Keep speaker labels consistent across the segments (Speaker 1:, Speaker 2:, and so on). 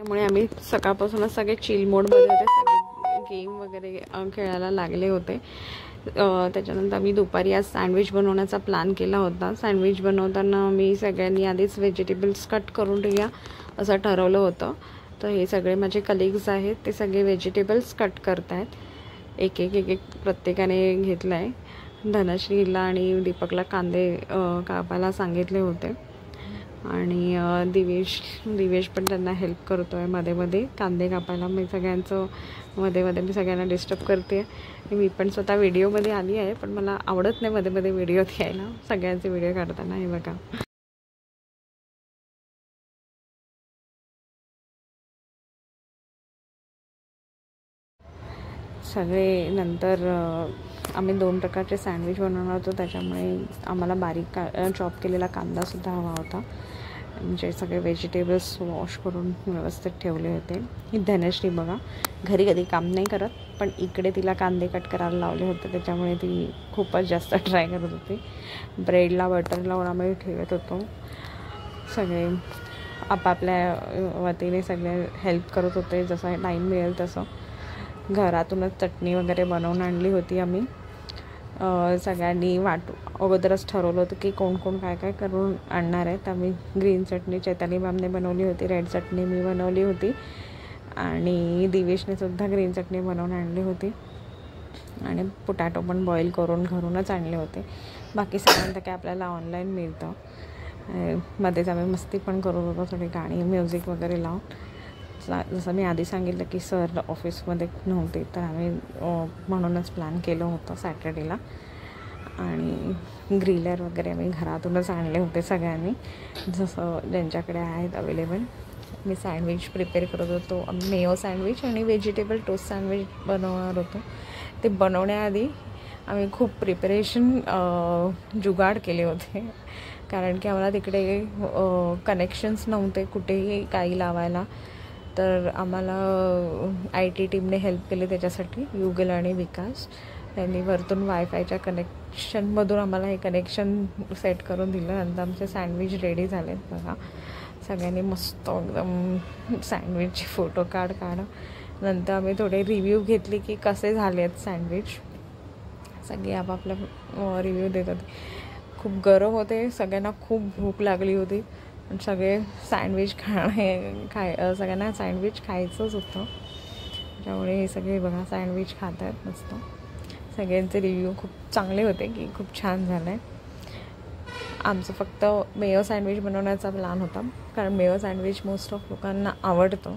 Speaker 1: त्यामुळे आम्ही सकाळपासूनच सगळे चिल मोडमध्ये होते, सगळे गेम वगैरे खेळायला लागले होते. त्याच्यानंतर आम्ही दुपारी आज सँडविच बनवण्याचा प्लॅन केला होता. सँडविच बनवताना मी सगळ्यांनी आधीच व्हेजिटेबल्स कट करून ठेवूया असं ठरवलं होतं. तर हे सगळे माझे कलिग्स आहेत, ते सगळे व्हेजिटेबल्स कट करत आहेत. एक एक प्रत्येकाने घेतलं आहे. धनश्रीला आणि दीपकला कांदे कापायला सांगितले होते आणि दिवेश पण त्यांना हेल्प करतो आहे मध्ये मध्ये कांदे कापायला. मी सगळ्यांचं मध्ये मी सगळ्यांना डिस्टर्ब करते. मी पण स्वतः व्हिडिओमध्ये आली आहे, पण मला आवडत नाही मध्ये मध्ये व्हिडिओत यायला सगळ्यांचे व्हिडिओ काढताना. हे बघा सगळे. नंतर आम्ही 2 प्रकारचे सँडविच बनवणार होतो, त्याच्यामुळे आम्हाला बारीक चॉप केलेला कांदासुद्धा हवा होता. म्हणजे सगळे व्हेजिटेबल्स वॉश करून व्यवस्थित ठेवले होते. ही धनश्री बघा घरी कधी काम नाही करत, पण इकडे तिला कांदे कट करायला लावले होते, त्याच्यामुळे ती खूपच जास्त ट्राय करत होती. ब्रेडला बटर लावून आम्ही ठेवत होतो. सगळे आपापल्या वतीने सगळे हेल्प करत होते, जसं टाईम मिळेल तसं. घरातूनच चटणी वगैरे बनवून आणली होती आम्ही. सगळ्यांनी अगोदरच ठरवलं होतं की कोण कोण काय काय करून आणणार आहे. तर आम्ही ग्रीन चटणी चैताली मॅमने बनवली होती, रेड चटणी मी बनवली होती आणि दिवेशने सुद्धा ग्रीन चटणी बनवून आणली होती आणि पोटॅटो पण बॉईल करून घरूनच आणले होते. बाकी सगळ्यांना काय आपल्याला ऑनलाईन मिळतं. मध्येच आम्ही मस्ती पण करत होतो, थोडी गाणी म्युझिक वगैरे लावून. जसं मी आधी सांगितलं की सर ऑफिसमध्ये नव्हते, तर आम्ही म्हणूनच प्लॅन केलं होतं सॅटर्डेला. आणि ग्रिलर वगैरे आम्ही घरातूनच आणले होते सगळ्यांनी, जसं ज्यांच्याकडे आहेत अवेलेबल. मी सँडविच प्रिपेअर करत होतो. मेयो सँडविच आणि व्हेजिटेबल टोस्ट सँडविच बनवणार होतो. ते बनवण्याआधी आम्ही खूप प्रिपरेशन जुगाड केले होते, कारण की आम्हाला तिकडे कनेक्शन्स नव्हते कुठेही काही लावायला. तर आम्हाला IT टीमने हेल्प केली त्याच्यासाठी, युगल आणि विकास. त्यांनी वरतून वायफायच्या कनेक्शनमधून आम्हाला हे कनेक्शन सेट करून दिलं. नंतर आमचे सँडविच रेडी झालेत बघा. सगळ्यांनी मस्त एकदम सँडविचचे फोटो काढ. नंतर आम्ही थोडे रिव्ह्यू घेतले की कसे झाले आहेत सँडविच. सगळे आपापला रिव्ह्यू देत होते. खूप गरम होते, सगळ्यांना खूप भूक लागली होती, पण सगळे सँडविच सगळ्यांना सँडविच खायचंच होतं. त्यामुळे हे सगळे बघा सँडविच खात आहेत मस्त. सगळ्यांचे रिव्ह्यू खूप चांगले होते की खूप छान झालं आहे. आमचं फक्त मेयो सँडविच बनवण्याचा प्लॅन होता, कारण मेयो सँडविच मोस्ट ऑफ लोकांना आवडतं.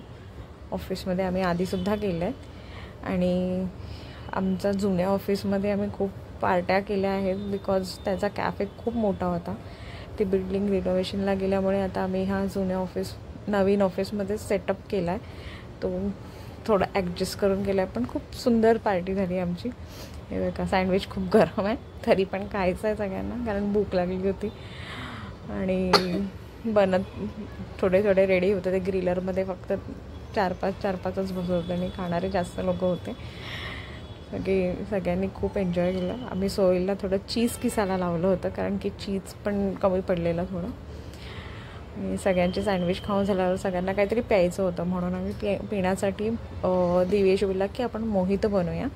Speaker 1: ऑफिसमध्ये आम्ही आधीसुद्धा केलं आहे आणि आमच्या जुन्या ऑफिसमध्ये आम्ही खूप पार्ट्या केल्या आहेत, बिकॉज त्याचा कॅफे खूप मोठा होता. ती बिल्डिंग रिनोव्हेशनला गेल्यामुळे आता आम्ही नवीन ऑफिसमध्ये सेटअप केला आहे. तो थोडा ॲडजस्ट करून केला आहे, पण खूप सुंदर पार्टी झाली आमची. हे बघा सँडविच खूप गरम आहे, तरी पण खायचं आहे सगळ्यांना, कारण भूक लागली होती. आणि थोडे रेडी होते. ते ग्रिलरमध्ये फक्त 4-5च बसत होते आणि खाणारे जास्त लोक होते. सगळ्यांनी खूप एन्जॉय केलं. आम्ही सोयीला थोडं चीज किसायला लावलं होतं, कारण की चीज पण कमी पडलेलं थोडं. आणि सगळ्यांचे सँडविच खाऊन झाल्यावर सगळ्यांना काहीतरी प्यायचं होतं, म्हणून आम्ही पिण्यासाठी दिवेश बोलला की आपण मोहितो बनवूया.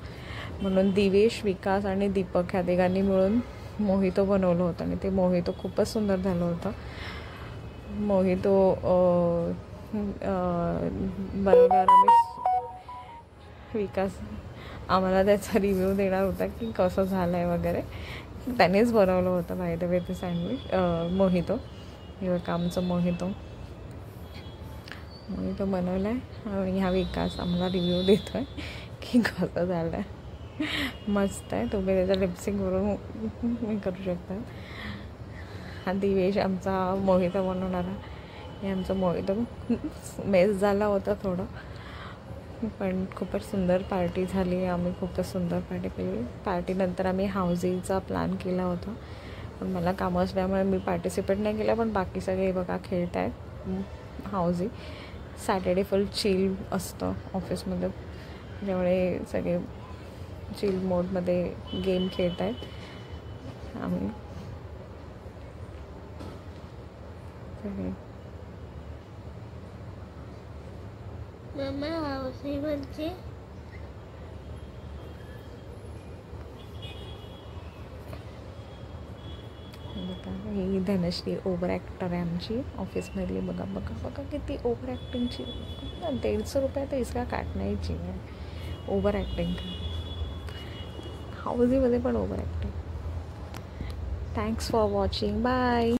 Speaker 1: म्हणून दिवेश, विकास आणि दीपक ह्या तिघांनी मिळून मोहितो बनवलं होतं आणि ते मोहितो खूपच सुंदर झालं होतं. मोहितो बनवल्यावर विकास आम्हाला त्याचा रिव्ह्यू देणार होता की कसं झालं आहे वगैरे. त्यानेच बनवलं होतं बाय द वे ते सँडविच मोहितो. हे बघा आमचं मोहितो बनवलं आहे आणि हा विकास आम्हाला रिव्ह्यू देतो आहे की कसं झालं आहे. मस्त आहे. तुम्ही त्याचा लिपसिंगवरून करू शकता. हा दिवेश आमचा मोहितो बनवणारा. हे आमचं मोहितो मेस झाला होता थोडं, पण खूपच सुंदर पार्टी झाली. आम्ही खूपच सुंदर पार्टी केली. पार्टीनंतर आम्ही हाऊसिंगचा प्लॅन केला होता, पण मला कामं असल्यामुळे मी पार्टिसिपेट नाही केलं. पण बाकी सगळे बघा खेळत आहेत हाऊसिंग. सॅटर्डे फुल चिल असतं ऑफिसमध्ये, त्यामुळे सगळे चिल मोडमध्ये गेम खेळत आहेत आम्ही सगळे.
Speaker 2: मम्मा हाऊसी म्हणजे
Speaker 1: बघा ही धनश्री ओव्हर ॲक्टर आहे आमची ऑफिसमधली. बघा बघा बघा किती ओव्हर ॲक्टिंगची. 150 रुपये तर इसका काटना ही चाहिए. ओव्हर ॲक्टिंग हाऊसीमध्ये पण over acting. Thanks for watching. Bye.